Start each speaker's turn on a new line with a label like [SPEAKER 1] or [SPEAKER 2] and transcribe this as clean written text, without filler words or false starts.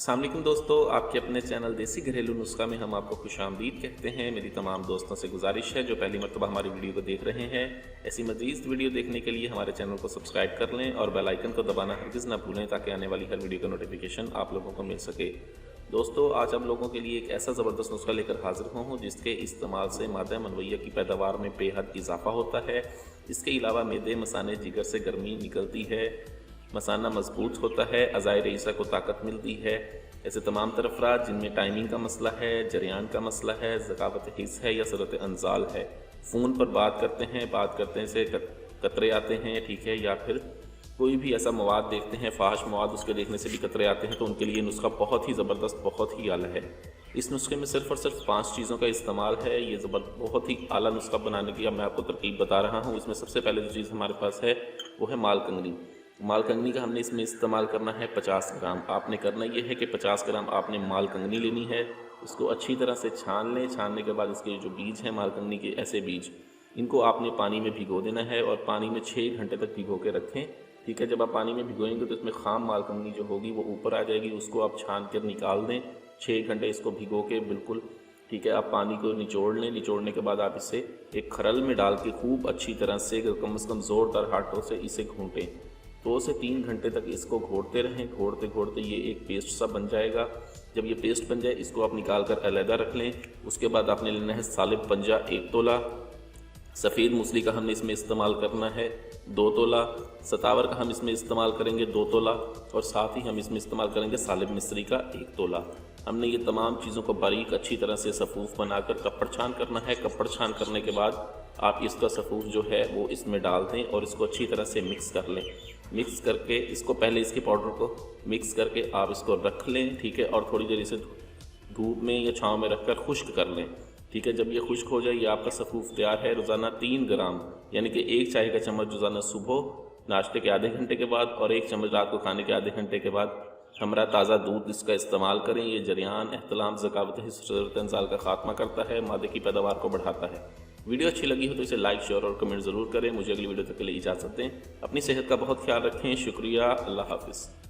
[SPEAKER 1] अस्सलाम वालेकुम दोस्तों, आपके अपने चैनल देसी घरेलू नुस्खा में हम आपको खुशामदीद कहते हैं। मेरी तमाम दोस्तों से गुजारिश है जो पहली मरतबा हमारी वीडियो को देख रहे हैं, ऐसी मज़ीद वीडियो देखने के लिए हमारे चैनल को सब्सक्राइब कर लें और बेल आइकन को दबाना हरगिज़ ना भूलें ताकि आने वाली हर वीडियो का नोटिफिकेशन आप लोगों को मिल सके। दोस्तों, आज आप लोगों के लिए एक ऐसा ज़बरदस्त नुस्खा लेकर हाजिर हूँ जिसके इस्तेमाल से मादा मनवैया की पैदावार में बेहद इजाफा होता है। इसके अलावा मैदे मसाने जिगर से गर्मी निकलती है, मसाना मजबूत होता है, अज़ाए रईसा को ताकत मिलती है। ऐसे तमाम तरह अफराद जिनमें टाइमिंग का मसला है, जरियान का मसला है, ज़कावत हिस्स है या सूरत अंजाल है, फ़ोन पर बात करते से कतरे आते हैं, ठीक है, या फिर कोई भी ऐसा मवाद देखते हैं, फाहश मवाद, उसके देखने से भी कतरे आते हैं, तो उनके लिए नुस्खा बहुत ही ज़बरदस्त, बहुत ही आला है। इस नुस्खे में सिर्फ़ और सिर्फ 5 चीज़ों का इस्तेमाल है। ये बहुत ही आला नुस्खा बनाने की अब मैं आपको तरकीब बता रहा हूँ। इसमें सबसे पहले जो चीज़ हमारे पास है वो है माल कंगनी। माल कंगनी का हमने इसमें इस्तेमाल करना है 50 ग्राम। आपने करना ये है कि 50 ग्राम आपने माल कंगनी लेनी है, इसको अच्छी तरह से छान लें। छानने के बाद इसके जो बीज हैं माल कंगनी के, ऐसे बीज, इनको आपने पानी में भिगो देना है और पानी में 6 घंटे तक भिगो के रखें, ठीक है। जब आप पानी में भिगोएंगे तो इसमें खाम माल कंगनी जो होगी वो ऊपर आ जाएगी, उसको आप छान कर निकाल दें। 6 घंटे इसको भिगो के बिल्कुल, ठीक है, आप पानी को निचोड़ लें। निचोड़ने के बाद आप इसे एक खरल में डाल के खूब अच्छी तरह से कम से कम ज़ोरदार हाथों से इसे घूंटें। 2 से 3 घंटे तक इसको घोटते रहें। घोटते घोटते ये एक पेस्ट सा बन जाएगा। जब ये पेस्ट बन जाए इसको आप निकाल कर अलहदा रख लें। उसके बाद आपने लेना है सालिब पंजा 1 तोला, सफ़ेद मूसली का हमने इसमें इस्तेमाल करना है 2 तोला, सतावर का हम इसमें इस्तेमाल करेंगे 2 तोला, और साथ ही हम इसमें इस्तेमाल करेंगे सालिब मिस्री का 1 तोला। हमने ये तमाम चीज़ों को बारीक अच्छी तरह से सफ़ूफ़ बनाकर कपड़ छान करना है। कपड़ छान करने के बाद आप इसका सफ़ूफ़ जो है वो इसमें डाल दें और इसको अच्छी तरह से मिक्स कर लें। मिक्स करके इसको पहले इसके पाउडर को मिक्स करके आप इसको रख लें, ठीक है, और थोड़ी देर इसे धूप में या छाँव में रख कर खुश्क कर लें, ठीक है। जब ये खुश्क हो जाए, ये आपका सफ़ूफ़ तैयार है। रोज़ाना 3 ग्राम यानी कि 1 चाय का चम्मच रोज़ाना सुबह नाश्ते के आधे घंटे के बाद और 1 चम्मच रात को खाने के आधे घंटे के बाद हमरा ताज़ा दूध इसका इस्तेमाल करें। ये जरियान, एहतलाम, ज़कावत हिस्स, सूरत अंजाल का खात्मा करता है, मादे की पैदावार को बढ़ाता है। वीडियो अच्छी लगी हो तो इसे लाइक, शेयर और कमेंट ज़रूर करें। मुझे अगली वीडियो तक के लिए इजाज़त दें। अपनी सेहत का बहुत ख्याल रखें। शुक्रिया। अल्लाह हाफ़िज़।